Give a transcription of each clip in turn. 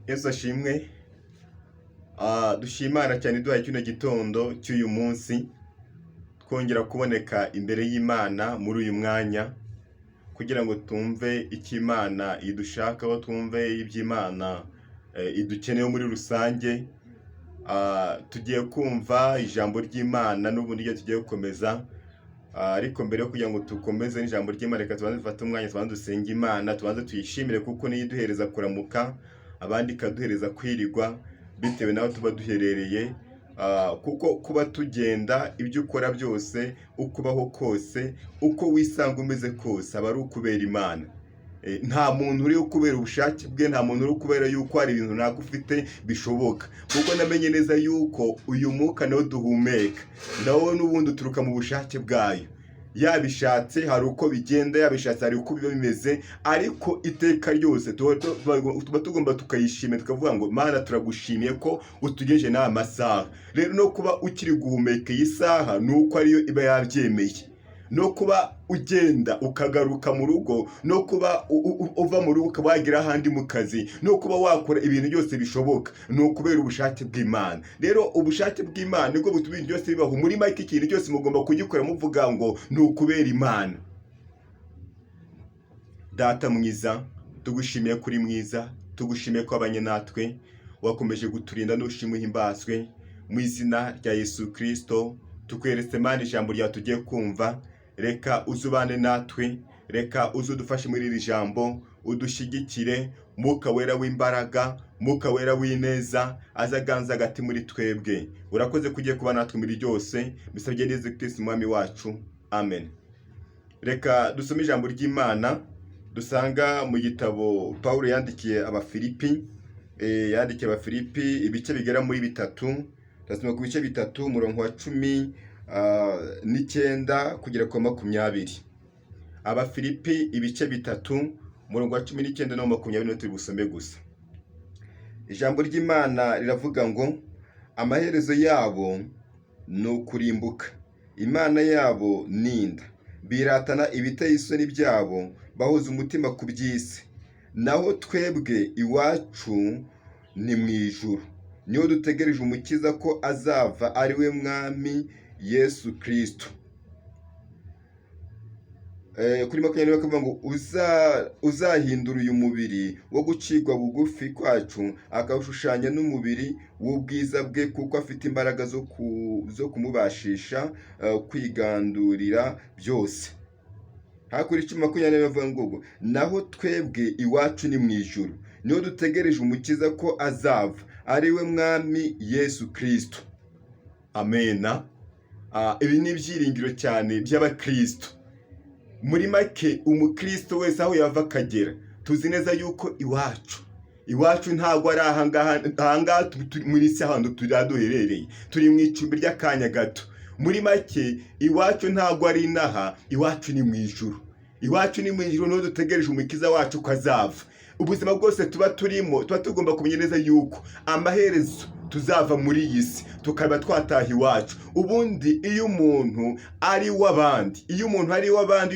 Yesu ashimwe. Dushimana cyane duhaye kino gitondo cy'uyu munsi twongera kuboneka imbere y'Imana muri uyu mwanya kugira ngo tumve icyo Imana idushakaho, twumve iby'Imana idukeneyeho muri rusange. Tugiye kumva ijambo ry'Imana n'ubundi ryo tugiye gukomeza, ariko mbere yo kugira ngo tukomeze n'ijambo ry'Imana reka tubanze dufate umwanya tubanze dusenge Imana, tubanze tuyishimire kuko niyo iduhereza kuramuka, abandi ikaduhereza kwirirwa bitewe n'aho tuba duherereye. Kuko kuba tugenda ibyo ukora byose, ukubaho kose, uko wisanga umeze kose aba ari ukubera Imana. Nta muntu uri kubera ubushake bwe, nta muntu uri kubera yuko hari ibintu ntabwo ufite bishoboka, kuko namenye neza yuko uyu mwuka nawo duhumeka nawo n'ubundi uturuka mu bushake bwayo. Yabishatse hari uko bigenda, yabishatse hari uko biba bimeze, ariko iteka ryose tuba tugomba tukayishimira, tukavuga ngo Mana turagushimiye ko utugejeje n'aya masaha. Rero no kuba ukiri guhumeka iyi saha ni uko ariyo iba yabyemeye, no kuba ugenda ukagaruka mu rugo, no kuba uva mu rugo ukaba wagira ahandi mu kazi, no kuba wakora ibintu byose bishoboka, ni ukubera ubushake bw'Imana. Rero ubushake bw'Imana nibwo butuma ibintu byose bibaho. Muri make ikintu cyose mugomba kugikora muvuga ngo ni ukubera Imana. Data mwiza, tugushimiye kuri mwiza, tugushimiye ko abanye natwe, wakomeje guturinda n'ushimwe uhimbazwe. Mu izina rya Yesu Kristo tukweretse Mana ijambo ryawe tugiye kumva. Reka uzubane natwe, reka uzudufashe muri iri jambo, udushyigikire. Mwuka wera w'imbaraga, mwuka wera w'ineza azaganza hagati muri twebwe. Urakoze kugiye kuba natwe muri byose, bisabye neza Kristo umwami wacu, amen. Reka dusome ijambo ry'Imana dusanga mu gitabo Pawulo yandikiye Abafilipi, yandikiye Abafilipi ibice bigera muri bitatu. Tasoma ku bice bitatu umurongo wa 19 kugera ku 20. Abafilipi ibice bitatu umurongo wa 19 no 20 turi busome gusa. Ijambo ry'Imana riravuga ngo amaherezo yabo ni ukurimbuka, Imana yabo ninda, biratana ibiteye isoni byabo, bahuza umutima ku by'isi. Naho twebwe iwacu ni mu ijuru, niho dutegereje umukiza ko azava, ari we mwami Yesu Kristo. Kuri 20 bakavuga ngo uzahindura uyu mubiri wo gucigwa bugufi kwacu, akawushushanya n'umubiri w'ubwiza bwe, kuko afite imbaraga zo kumubashisha kwigandurira byose. Hakuri 20 bavuga ngo naho twebwe iwacu ni mu ijuru, niho dutegereje umukiza ko azava, ari we mwami Yesu Kristo. Amena. Ibi ni ibyiringiro cyane by'abakristo. Muri make umukristo wese aho yava akagera, tuzi neza yuko iwacu ntabwo ari ahangaha muri isi ahantu duherereye, turi mu icumbi ry'akanya gato. Muri make iwacu ntabwo ari inaha, iwacu ni mu ijuru. Iwacu ni mu ijuru, niho dutegereje umukiza wacu ko azava. Ubuzima bwose tuba turimo tuba tugomba kumenya neza yuko amaherezo tuzava muri iyi si tukaba twataha iwacu. Ubundi iyo umuntu ari w'abandi, iyo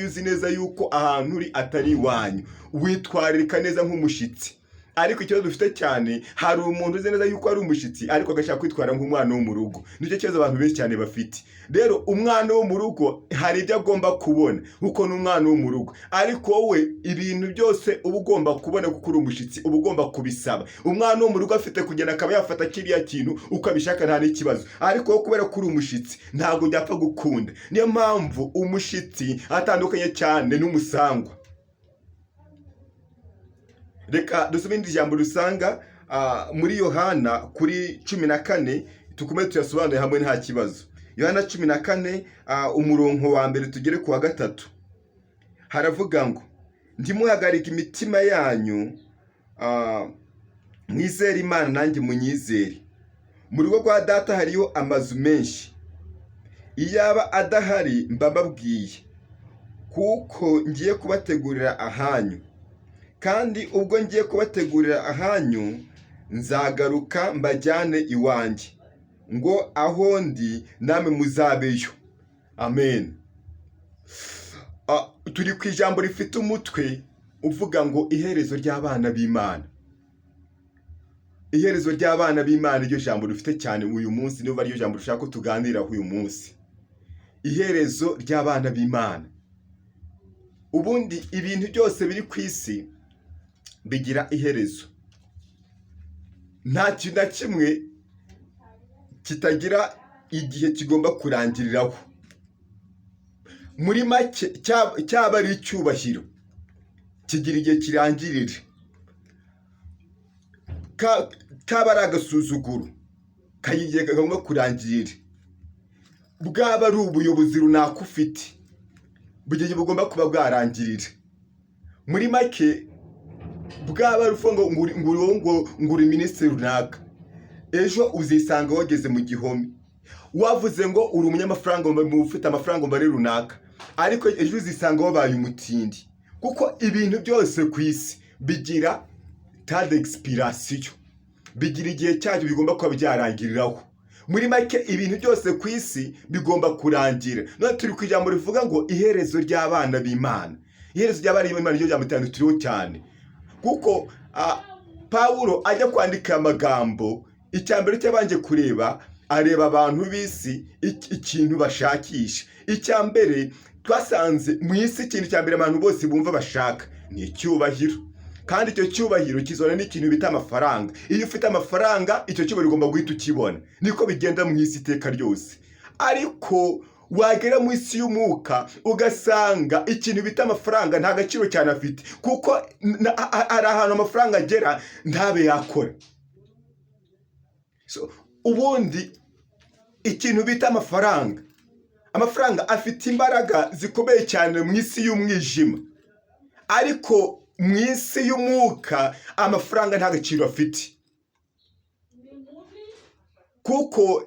uzi neza yuko ahantu uri atari iwanyu, witwararika neza nk'umushitsi. Ariko ikibazo dufite cyane, hari umuntu uzi neza yuko ari umushitsi ariko agashaka kwitwara nk'umwana wo mu rugo. Nicyo kibazo abantu benshi cyane bafite. Rero umwana wo mu rugo hari ibyo agomba kubona kuko ni umwana wo mu rugo, ariko wowe ibintu byose uba ugomba kubona kuko uri umushitsi, uba ugomba kubisaba. Umwana wo mu rugo afite kugenda akaba yafata kiriya kintu uko abishaka, nta n'ikibazo, ariko wowe kubera ko uri umushitsi ntabwo byapfa gukunda. Niyo mpamvu umushitsi atandukanye cyane n'umusangwa. Reka dusome ijambo rusanga muri Yohana kuri 14, tukomeze tuyasobanure hamwe nta kibazo. Yohana 14 umurongo wa mbere tugere ku wa 3. Haravuga ngo ndimuhagarika imitima yanyu, mwizere Imana nanjye munyizere. Mu rugo rwa data hariyo amazu menshi, iyaba adahari mbababwiye, kuko ngiye kubategurira ahanyu. Kandi ubwo ngiye kubategurira ahanyu, nzagaruka mbajyane iwanjye, ngo aho ndi namwe muzabeyo. Amen. Turi ku ijambo rifite umutwe uvuga ngo iherezo ry'abana b'Imana. iherezo ry'abana b'Imana iryo jambo rifite cyane uyu munsi, niba ariyo jambo dushaka ko tuganiraho uyu munsi. Iherezo ry'abana b'Imana. Ubundi ibintu byose biri ku isi bigira iherezo. Nta kintu na kimwe kitagira igihe kigomba kurangiriraho. Muri make cyaba ari icyubahiro kigira igihe kirangirira, kaba ari agasuzuguro kagira igihe kagomba kurangirira, bwaba ari ubuyobozi runaka ufite bugira igihe bugomba kuba bwarangirira. Muri make bwaba ari ngo uri minisitiri runaka, ejo uzisanga wageze mu gihome. Wavuze ngo uri umunyamafaranga ufite amafaranga mbare runaka, ariko ejo uzisanga wabaye umutindi. Kuko ibintu byose ku isi bigira tade expiration, bigira igihe cyacyo bigomba kuba byarangiriraho. Muri make ibintu byose ku isi bigomba kurangira. None turi ku ijambo rivuga ngo iherezo ry'abana b'Imana. Iherezo ry'abana b'Imana ryo jambo turiho cyane, kuko Pawulo ajya kwandika amagambo, icyambere cyabanje kureba, areba abantu b'isi ikintu bashakisha. Icyambere twasanze mu isi ikintu cyambere abantu bose bumva bashaka ni icyubahiro, kandi icyo cyubahiro kizona n'ikintu bita amafaranga. Iyo ufite amafaranga icyo cyubahiro ugomba guhita ukibona. Niko bigenda mu isi iteka ryose. Ariko wagera mu isi y'umwuka ugasanga ikintu bita amafaranga nta gaciro cyane afite, kuko ari ahantu amafaranga agera ntabe yakora. Ubundi ikintu bita amafaranga afite imbaraga zikomeye cyane mu isi y'umwijima, ariko mu isi y'umwuka amafaranga nta gaciro afite, kuko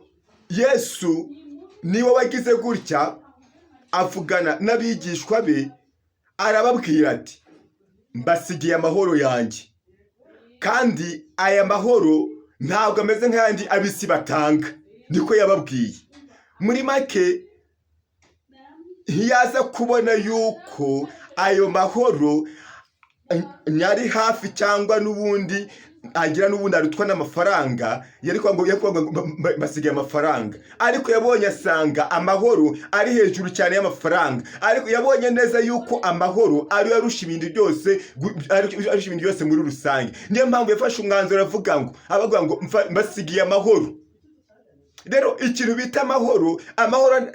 Yesu niwe wagize gutya avugana n'abigishwa be, arababwira ati mbasigiye amahoro yanjye, kandi aya mahoro ntabwo ameze nk'ayandi ab'isi batanga. Niko yababwiye. Muri make ntiyaza kubona yuko ayo mahoro nyari hafi cyangwa n'ubundi agira n'ubundi arutwa n'amafaranga, yari kwanga basigaye amafaranga, ariko yabonye asanga amahoro ari hejuru cyane y'amafaranga. Ariko yabonye neza yuko amahoro ari arusha ibindi byose muri rusange. Niyo mpamvu yafashe umwanzuro avuga ngo mbasigiye amahoro. Rero ikintu bita amahoro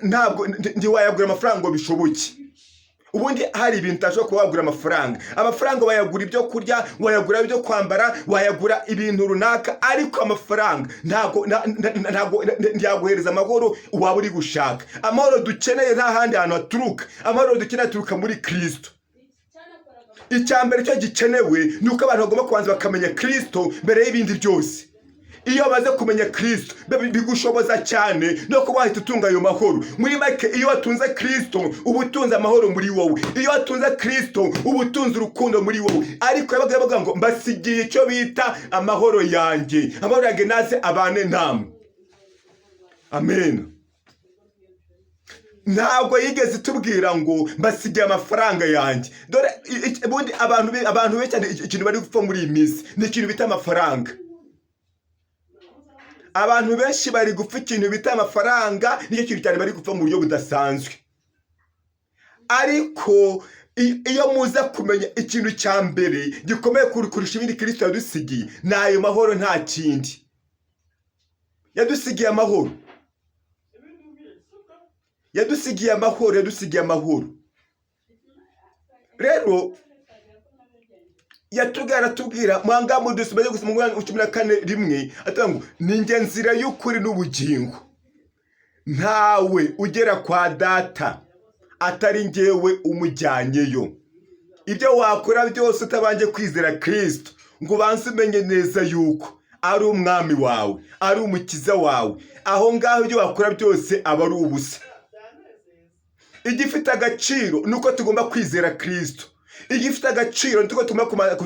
ntabwo ntiwayagura amafaranga ngo bishoboke. Ubundi hari ibintu utashobora kuba wagura amafaranga wayagura ibyo kurya, wayagura ibyo kwambara, wayagura ibintu runaka, ariko amafaranga ntabwo ntiyaguhereza amahoro waba uri gushaka. Amahoro dukeneye nta handi hantu aturuka. Amahoro dukeneye aturuka muri Kristo. Icyambere cyo gikenewe ni uko abantu bagomba kubanza bakamenya Kristo mbere y'ibindi byose. Iyo baze kumenya Kristo bigushoboza cyane no kuba wahita utunga ayo mahoro. Muri make iyo watunze Kristo uba utunze amahoro muri wowe. Iyo watunze Kristo uba utunze urukundo muri wowe. Ariko yabaga ngo mbasigiye icyo bita amahoro yanjye, amahoro yanjye naze abane namwe. Amen. Ntabwo yigeze tubwira ngo mbasigiye amafaranga yanjye. Dore ubundi abantu benshi ikintu bari gupfa muri iyi minsi ni ikintu bita amafaranga. Abantu benshi bari gupfa ikintu bita amafaranga, nicyo kintu cyane bari gupfa mu buryo budasanzwe. Ariko iyo muza kumenya ikintu cya mbere gikomeye kurusha ibindi Kristo yadusigiye, ni ayo mahoro, nta kindi. Yadusigiye amahoro. Yadusigiye amahoro. Rero aratubwira mwanga mu dusubije gusa mu 14:1 atanga ngo ninjye nzira y'ukuri n'ubugingo, ntawe ugera kwa data atari njyewe umujyanyeyo. Ibyo wakora byose utabanje kwizera Kristo ngo ubanze umenye neza yuko ari umwami wawe, ari umukiza wawe, aho ngaho ibyo wakora byose aba ari ubusa. Igifite agaciro nuko tugomba kwizera Kristo. igifite agaciro nituko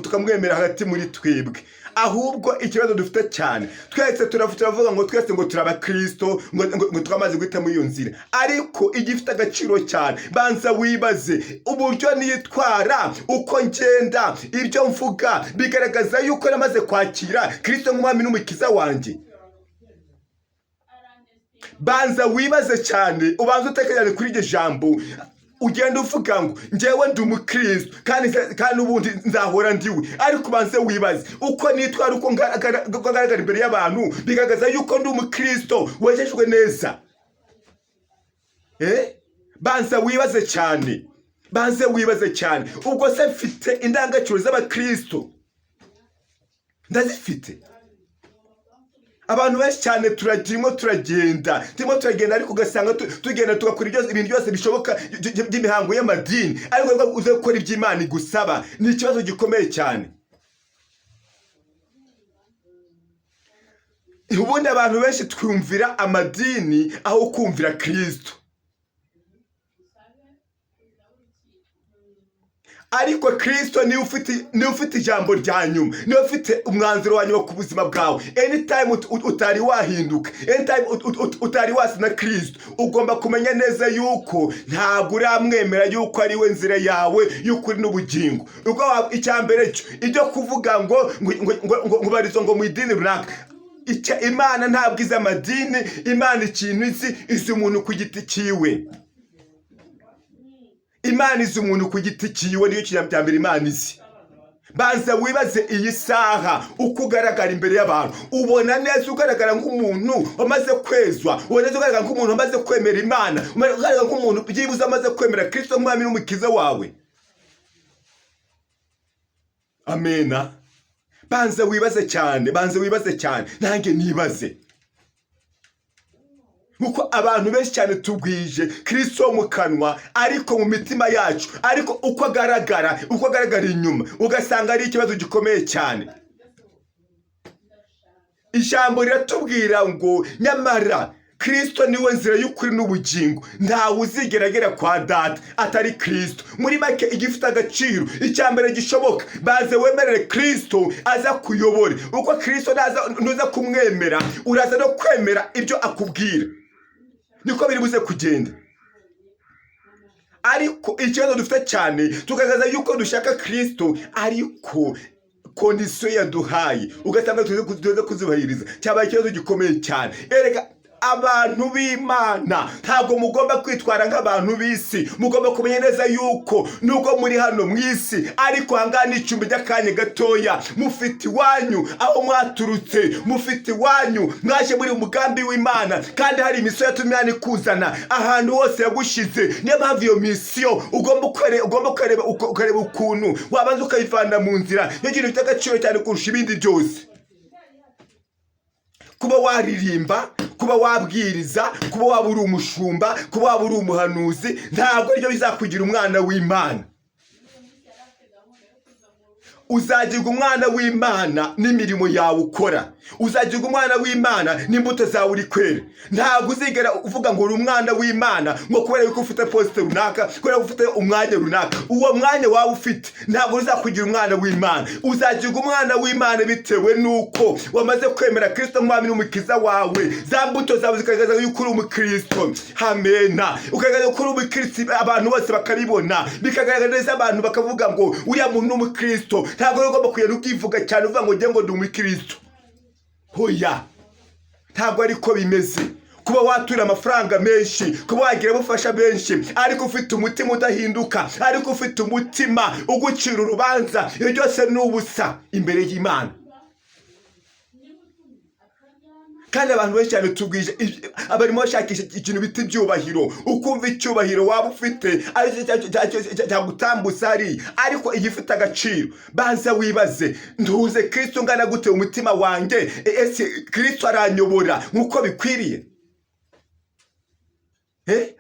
tukamwemera hagati muri twebwe. Ahubwo ikibazo dufite cyane, twese turavuga ngo twese ngo turabakristo, ngo twamaze guhita muri iyo nzira, ariko igifite agaciro cyane, banza wibaze uburyo nitwara, uko ngenda, ibyo mvuga bigaragaza yuko namaze kwakira Kristo nk'umwami n'umukiza wanjye. Banza wibaze cyane, ubanza utekereze kuri iryo jambo, ugenda uvuga ngo njyewe ndi umukristo kandi ubundi nzahora ndiwe, ariko banze wibaze uko nitwara, uko ngaragara imbere y'abantu bigaragaza yuko ndi umukristo wejejwe neza. Banza wibaze cyane, banze wibaze cyane, ubwo se mfite indangagaciro z'abakristo? Ndazifite? Abantu benshi cyane turimo turagenda ariko ugasanga tugenda tugakora ibintu byose bishoboka by'imihango y'amadini, ariko uze gukora iby'Imana igusaba. Ni ikibazo gikomeye cyane. Ubundi abantu benshi twumvira amadini aho kumvira Kristo. Ariko Kristo ni ufite ijambo rya nyuma, ni ufite umwanzuro wa nyuma ku buzima bwawe. Anytime utari wahinduka, anytime utari wasa na Kristo, ugomba kumenya neza yuko ntabwo uramwemera yuko ari we nzira yawe y'ukuri n'ubugingo. Ubwo icyambere cyo ibyo kuvuga ngo barizo ngo mu idini runaka, Imana ntabwo izi amadini. Imana ikintu izi umuntu ku giti cyiwe. Imana izi umuntu ku giti cyiwe, niyo kintu cya mbere Imana izi. Banza wibaze iyi saha uko ugaragara imbere y'abantu. Ubona neza ugaragara nk'umuntu wamaze kwezwa, ubona neza ugaragara nk'umuntu wamaze kwemera Imana, ugaragara nk'umuntu byibuze amaze kwemera Kristo nk'umwami n'umukiza wawe. Amena. Banza wibaze cyane, banza wibaze cyane, nanjye nibaze. Kuko abantu benshi cyane tugwije Kristo mu kanwa, ariko mu mitima yacu, ariko uko agaragara inyuma ugasanga ari ikibazo gikomeye cyane. Ijambo riratubwira ngo nyamara Kristo niwe nzira y'ukuri n'ubugingo, ntawe uzigera agera kwa Data atari Kristo. Muri make igifite agaciro, icyambere gishoboka, baze wemerere Kristo aza kuyobore. Uko Kristo nuza kumwemera, uraza no kwemera ibyo akubwira. Niko biri buze kugenda. Ariko ikibazo dufite cyane, tugaragaza yuko dushaka Kristo, ariko kondisiyo yaduhaye ugasanga tuze kuzubahiriza, cyabaye ikibazo gikomeye cyane. Erega abantu b'Imana ntabwo mugomba kwitwara nk'abantu b'isi. Mugomba kumenya neza yuko nubwo muri hano mu isi, ariko hangana icumbi ry'akanya gatoya, mufite iwanyu aho mwaturutse, mufite iwanyu mwaje muri umugambi w'Imana, kandi hari imisiyo yatumye Imana ikuzana ahantu hose yagushize. Niyo mpamvu iyo misiyo ugomba ukareba ukuntu wabanza ukayivana mu nzira. Niyo kintu gifite agaciro cyane kurusha ibindi byose. Kuba waririmba, kuba wabwiriza, kuba waba uri umushumba, kuba waba uri umuhanuzi, ntabwo aribyo bizakugira umwana w'Imana. Uzagirwa umwana w'Imana n'imirimo yawe ukora. Uzagirwa umwana w'Imana n'imbuto zawe uri kwera. Ntabwo uzigera uvuga ngo uri umwana w'Imana ngo kubera yuko ufite poste runaka, kubera ufite umwanya runaka. Uwo mwanya wawe ufite ntabwo uzakugira umwana w'Imana. Uzagirwa umwana w'Imana bitewe nuko wamaze kwemera Kristo nk'umwami n'umukiza wawe. Za mbuto zawe zikagaragaza yuko uri umukristo. Amena. Ukagaragaza ko uri umukristo, abantu bose bakabibona. Bikagaragaza neza abantu bakavuga ngo uriya muntu n'umukristo. Ntabwo ugomba kugenda ukivuga cyane uvuga ngo njye ngo ndi umukristo. Hoya, ntabwo ariko bimeze. Kuba watura amafaranga menshi, kuba wagira ubufasha benshi, ariko ufite umutima udahinduka, ariko ufite umutima ugucira urubanza, iyo byose ni ubusa imbere y'Imana. Kandi abantu benshi cyane tugwije abarimo bashakisha ikintu bita ibyubahiro. Ukumva icyubahiro waba ufite cyagutambutsa hari, ariko igifite agaciro. Banza wibaze, nduze Kristo ngana gute umutima wanjye? Ese Kristo aranyobora nkuko bikwiriye?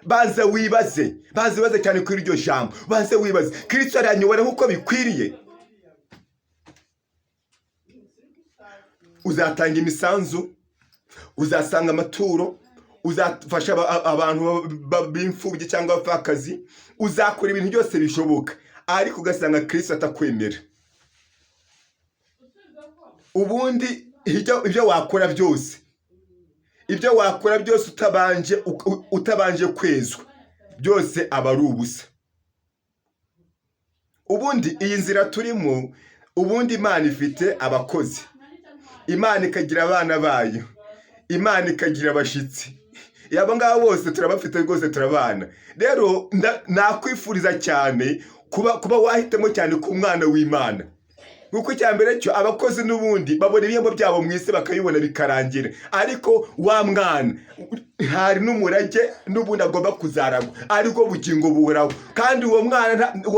Banza wibaze cyane kuri iryo jambo. Banza wibaze, Kristo aranyobora nkuko bikwiriye? Uzatanga imisanzu, uzasanga amaturo, uzafasha abantu b'imfubyi cyangwa abapfakazi, uzakora ibintu byose bishoboka, ariko ugasanga Kristo atakwemera. Ubundi ibyo wakora byose utabanje kwezwa byose aba ari ubusa. Ubundi iyi nzira turimo, ubundi Imana ifite abakozi, Imana ikagira abana bayo, Imana ikagira abashitsi. Abo ngabo bose turabafite rwose, turabana. Rero nakwifuriza cyane kuba wahitamo cyane ku mwana w'Imana, kuko icyambere cyo abakozi n'ubundi babona ibihembo byabo mu isi bakayibona bikarangira, ariko wa mwana hari n'umurage n'ubundi agomba kuzaragwa, ariko bugingo buhoraho. Kandi uwo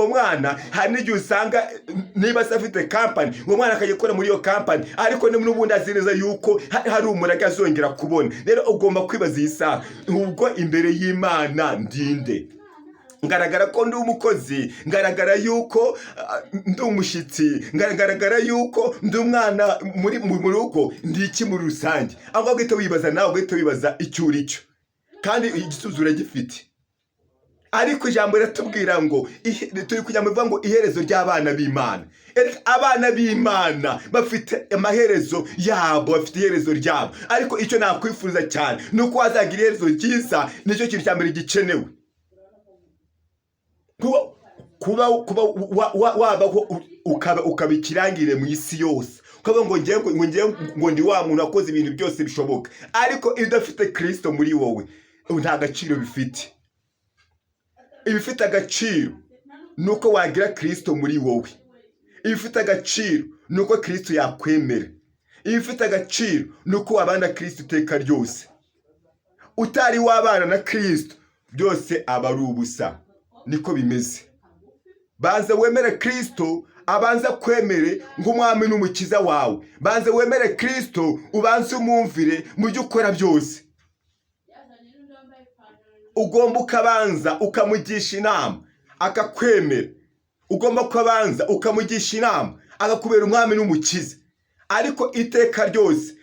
mwana hari n'igihe usanga niba se afite kampani, uwo mwana akajya gukora muri iyo kampani, ariko n'ubundi azi neza yuko hari umurage azongera kubona. Rero ugomba kwibaza iyi saha, ubwo imbere y'Imana ndinde? Ngaragara ko ndi umukozi, ngaragara yuko ndi umushyitsi, ngaragara yuko ndi umwana mu rugo, ndi iki muri rusange? Ahubwo ugahita wibaza, nawe ugahita wibaza icyo uri cyo, kandi igisubizo uragifite. Ariko ijambo riratubwira ngo turi kujya mu bivuga ngo iherezo ry'abana b'Imana. Abana b'Imana bafite amaherezo yabo, bafite iherezo ryabo. Ariko icyo nakwifuriza cyane ni uko wazagira iherezo ryiza. Nicyo kintu cya mbere gikenewe. Kuba wabaho ukaba ikirangire mu isi yose, ukaba ngo ndi wa muntu wakoze ibintu byose bishoboka, ariko iyo udafite Kristo muri wowe nta gaciro bifite. Ibifite agaciro ni uko wagira Kristo muri wowe. Ibifite agaciro ni uko Kristo yakwemera. Ibifite agaciro ni uko wabana Kristo iteka ryose. Utari wabana na Kristo byose aba ari ubusa. Niko bimeze. Banza wemere Kristo, abanza kwemere nk'umwami n'umukiza wawe. Banza wemere Kristo, ubanze umwumvire mu byo ukora byose. Ugomba ukabanza ukamugisha inama akakwemera. Ugomba kubanza ukamugisha inama akakubera umwami n'umukiza. Ariko iteka ryose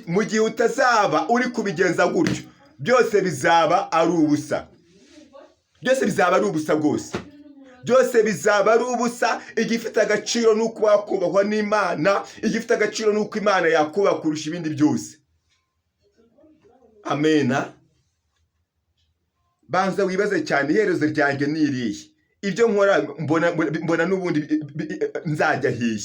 mu gihe utazaba uri kubigenza gutyo, byose bizaba ari ubusa. Byose bizaba ari ubusa rwose. Byose bizaba ari ubusa. Igifite agaciro ni uko wakubahwa n'Imana. Igifite agaciro ni uko Imana yakubaha kurusha ibindi byose. Amena. Banza wibaze cyane, iherezo ryanjye ni irihe? Ibyo nkora mbona n'ubundi nzajya hiye.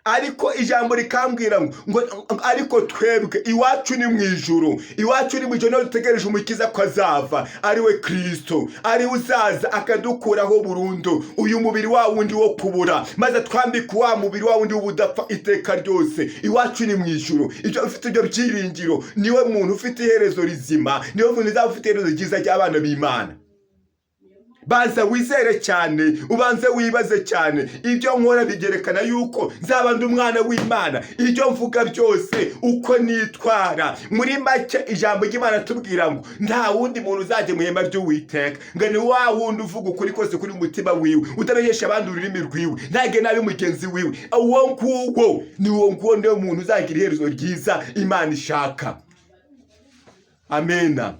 Ariko ijambo rikambwira ngo ariko twebwe iwacu ni mu ijuru. Iwacu ni mu ijuru, niho dutegereje umukiza ko azava, ari we Kristo, ari uzaza akadukuraho burundu uyu mubiri wa wundi wo kubura, maze twambika wa mubiri wa wundi w'ubudapfa iteka ryose. Iwacu ni mu ijuru. Ibyo ufite ibyo byiringiro, niwe muntu ufite iherezo rizima, niwe muntu uzaba ufite iherezo ryiza ry'abana b'Imana. Banza wizere cyane, ubanze wibaze cyane. Ibyo nkora bigerekana yuko nzaba ndi umwana w'Imana. Ibyo mvuga byose, uko nitwara, muri make ijambo ry'Imana tubwira ngo nta wundi muntu uzajya mu ihema ry'Uwiteka ngo ni wa wundi uvuga ukuri kose kuri mutima wiwe, utabeshyesha abandi ururimi rwiwe, ntage nabi mugenzi wiwe. Uwo nguwo niwo muntu uzagira iherezo ryiza Imana ishaka. Amena.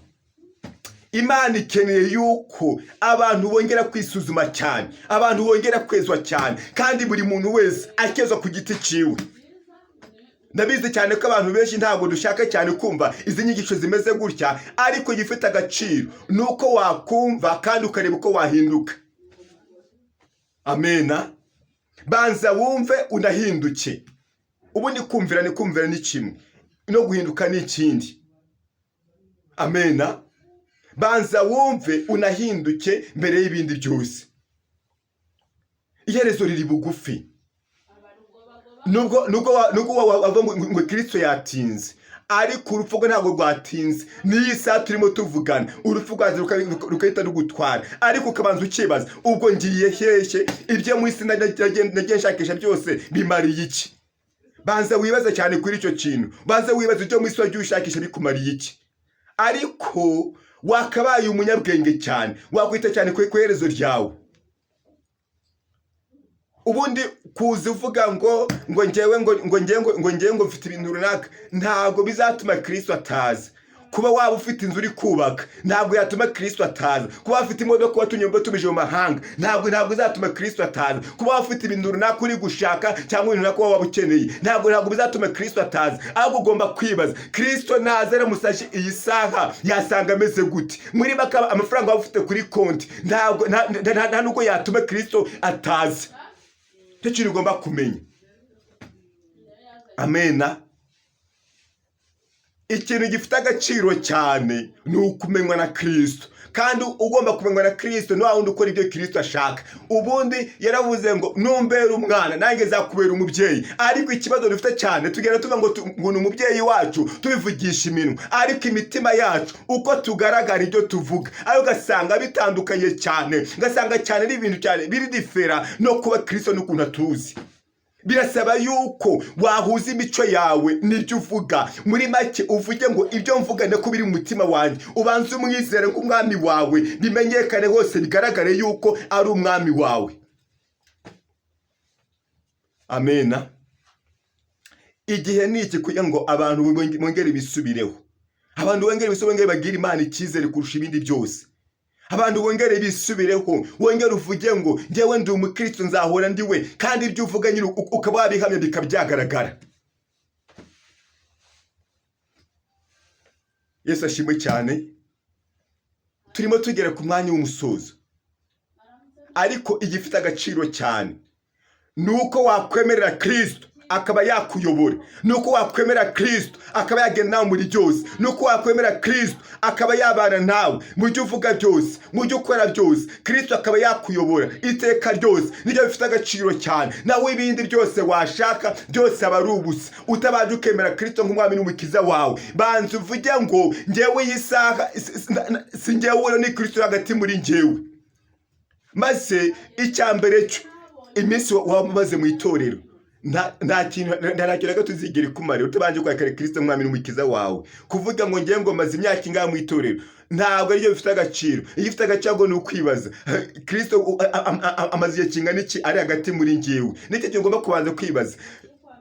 Imana ikeneye yuko abantu bongera kwisuzuma cyane, abantu bongera kwezwa cyane, kandi buri muntu wese akezwa ku giti ciwe. Ndabizi cyane ko abantu benshi ntabwo dushaka cyane kumva izi nyigisho zimeze gutya, ariko gifite agaciro nuko wakumva kandi ukareba uko wahinduka. Amena. Banza wumve unahinduke. Ubundi kumvira ni kimwe, no guhinduka ni ikindi. Amena. Banza wumve unahinduke mbere y'ibindi byose. Iherezo riri bugufi. Nubwo wava ngo Kristo yatinze, ariko urupfu rwe ntabwo rwatinze. N'iyi saa turimo tuvugana, urupfu rwaje rugahita rugutwara, ariko ukabanza ukibaza, ubwo ngiye hehe? Ibyo mu isi nagiye nshakisha byose bimariye iki? Banza wibaze cyane kuri icyo kintu. Banza wibaze ibyo mu isi wagiye ushakisha bikumariye iki? Ariko wakabaye umunyabwenge cyane, wakwita cyane ku iherezo ryawe. Ubundi kuza uvuga ngo ngewe mfite ibintu runaka, ntabwo bizatuma Kristo ataza. kuba waba ufite inzu uri kubaka ntabwo yatuma Kristo ataza. kuba wafite imodoka watunyomba tumije mu mahanga ntabwo izatuma Kristo ataza. kuba wafite ibintu runaka uri gushaka cyangwa ibintu runaka waba ukeneye ntabwo bizatuma Kristo ataza. ahubwo ugomba kwibaza, Kristo naza aramusashye iyi saha yasanga ameze gute? muri baka amafaranga waba ufite kuri konti nta nubwo yatuma Kristo ataza. icyo kintu ugomba kumenya. Amena. Ikintu gifite agaciro cyane ni ukumenywa na Kristo, kandi ugomba kumenywa na Kristo ni wundi ukora ibyo Kristo ashaka. ubundi yaravuze ngo numbera umwana nanjye zakubera umubyeyi. ariko ikibazo dufite cyane tugenda tuvuga ngo ni umubyeyi wacu tubivugisha iminwa, ariko imitima yacu uko tugaragara ibyo tuvuga ayo ugasanga bitandukanye cyane, ugasanga cyane n'ibintu cyane biri difera no kuba Kristo n'ukuntu atuzi. birasaba yuko wahuza imico yawe n'ibyo uvuga. muri make uvuge ngo ibyo mvuga niko biri mu mutima wanjye, ubanze umwizere nk'umwami wawe, bimenyekane hose, bigaragare yuko ari umwami wawe. Amena. igihe ni iki kugira ngo abantu bongere bisubireho, abantu bongere bagire Imana icyizere kurusha ibindi byose. abantu bongere bisubireho, wongere uvuge ngo njyewe ndi umukristo nzahora ndiwe, kandi ibyo uvuga nyine ukaba wabihamya bikabyagaragara. Yesu ashimwe cyane. turimo tugera ku mwanya w'umusozo, ariko igifite agaciro cyane ni uko wakwemerera Kristo akaba yakuyobora, nuko wakwemera Kristo akaba yagenda nawe muri byose, nuko wakwemera Kristo akaba yabana nawe mu byo uvuga byose, mu byo ukora byose. Kristo akaba yakuyobora iteka ryose. nibyo bifite agaciro cyane. nawe ibindi byose washaka byose aba ari ubusa utabanje ukemera Kristo nk'umwami n'umukiza wawe. banza uvuge ngo njyewe iyi saha si njyewe, ni Kristo hagati muri njyewe. maze icyambere cyo iminsi wamaze mu itorero nta kintu gato tuzigera ikumara utabanje kwakira Kristo mwami n'umukiza wawe. kuvuga ngo ngiye ngo maze imyaka ingahe mu itorero ntabwo aribyo bifite agaciro. igifite agaciro ni ukwibaza, Kristo amaze igihe kingana iki ari hagati muri njyewe? nicyo kintu ugomba kubanza kwibaza.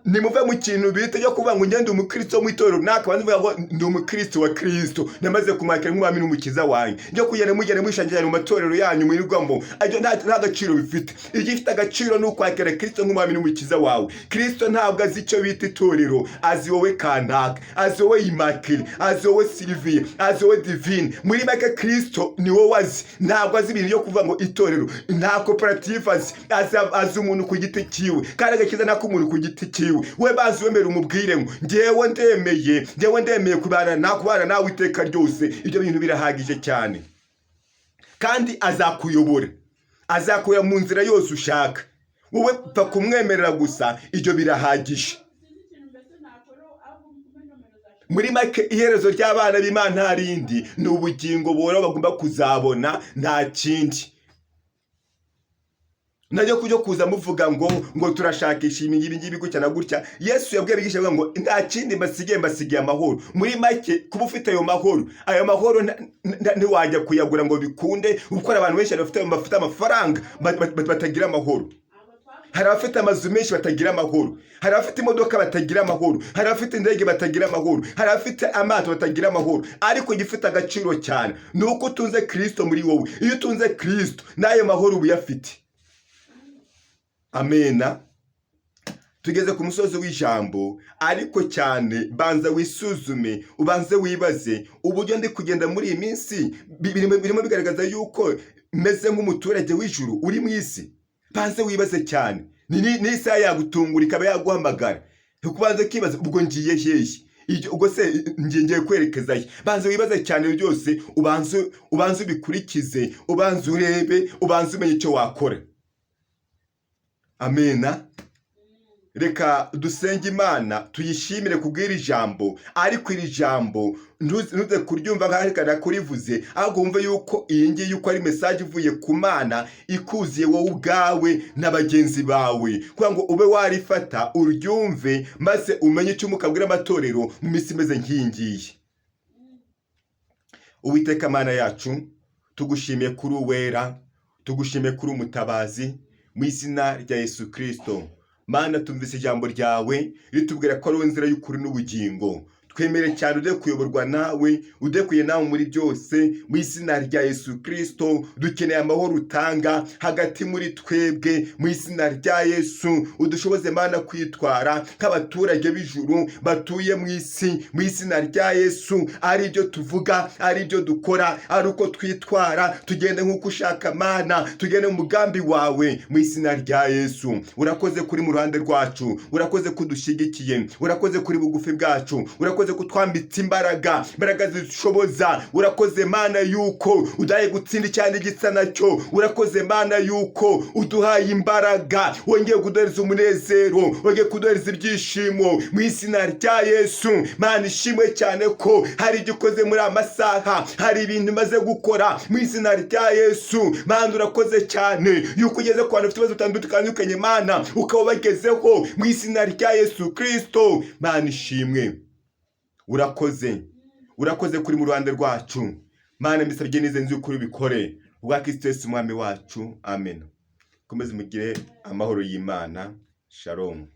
nimuve mu kintu bita cyo kuvuga ngo ngende umukristo wo mu itorero nakabanza uvuga ngo ndi umukristo wa Kristo, namaze kumwakira nk'umwami n'umukiza wanjye. njye kugenda mugende mwishangirana mu matorero yanyu mwirwamo, ajyo nta gaciro bifite. igifite agaciro ni ukwakira Kristo nk'umwami n'umukiza wawe. Kristo ntabwo azi icyo bita itorero, azi wowe kanaka, azi wowe Immaculée, azi wowe Sylvie, azi wowe Divine. muri make Kristo ni wowe azi, ntabwo azi ibintu byo kuvuga ngo itorero, nta koperative azi umuntu ku giti cyiwe, kandi agakiza nako umuntu ku giti cyiwe. we bazi wemera umubwire ngo njyewe ndemeye kubana nawe iteka ryose. ibyo bintu birahagije cyane, kandi azakuyobora mu nzira yose ushaka. wowe pfa kumwemerera gusa, ibyo birahagije. muri make iherezo ry'abana b'Imana nta rindi, ni ubugingo buhoraho bagomba kuzabona, nta kindi. najya kujya kuza muvuga ngo turashakisha ibi ngibi gutya na gutya. Yesu yabwiye abigisha ngo nta kindi mbasigiye amahoro. muri make kuba ufite ayo mahoro ntiwajya kuyagura ngo bikunde, kuko abantu benshi bafite amafaranga batagira amahoro. hari abafite amazu menshi batagira amahoro, hari abafite imodoka batagira amahoro, hari abafite indege batagira amahoro, hari abafite amato batagira amahoro. ariko gifite agaciro cyane ni uko utunze Kristo muri wowe. iyo utunze Kristo n'ayo mahoro uba uyafite. Amena. tugeze ku musozi w'ijambo, ariko cyane banza wisuzume, ubanze wibaze uburyo ndi kugenda muri iyi minsi birimo bigaragaza yuko meze nk'umuturage w'ijuru uri mu isi. banze wibaze cyane, n'isaha yagutungura ikaba yaguhamagara, ukubanza kibaza ubwo ngiye hehe, ubwo se ngiye kwerekezayo. banze wibaze cyane byose, ubanze ubikurikize, ubanze urebe, ubanze umenye icyo wakora. Amena. reka dusenge Imana tuyishimire kubwira ijambo, ariko iri jambo ntuze kuryumva nk'aho kurivuze, ahubwo wumve yuko iyi ngiyi yuko ari message ivuye ku Mana ikuziye wowe ubwawe na bagenzi bawe, kugira ngo ube warifata uryumve, maze umenye icyo mukabwira amatorero mu minsi imeze nk'iyi ngiyi. Uwiteka Mana yacu, tugushimiye kuri uwera, tugushimiye kuri umutabazi, mu izina rya Yesu Kristo. Mana, tumvise ijambo ryawe ritubwira ko ari inzira y'ukuri n'ubugingo. twemere cyane ude kuyoborwa nawe, udekuye nawe muri byose, mu izina rya Yesu Kristo. Dukeneye amahoro utanga hagati muri twebwe, mu izina rya Yesu. Udushoboze Mana kwitwara nk'abaturage b'ijuru batuye mu isi, mu izina rya Yesu. Ari ibyo tuvuga, ari ibyo dukora, ari uko twitwara, tugende nk'uko ushaka Mana, tugende mu mugambi wawe, mu izina rya Yesu. Urakoze kuri mu ruhande rwacu, urakoze kudushyigikiye, urakoze kuri bugufi bwacu, urakoze kutwambitsa imbaraga zishoboza. Urakoze Mana yuko udaye gutsinda cyane igisa nacyo. Urakoze Mana yuko uduhaye imbaraga, wongeye kuduhereza umunezero, wongeye kuduhereza ibyishimo, mu izina rya Yesu. Mana ishimwe cyane ko hari ibyo ukoze muri amasaha, hari ibintu maze gukora, mu izina rya Yesu. Mana urakoze cyane yuko ugeze ku bantu bafite ibibazo bitandukanye Mana, ukaba bagezeho, mu izina rya Yesu Kristo. Mana ishimwe, urakoze kuri mu ruhande rwacu Mana. Mbisabye neza nzi ukuri bikore ubwa Kristo Yesu umwami wacu, amen. Komeze mugire amahoro y'Imana. Shalom.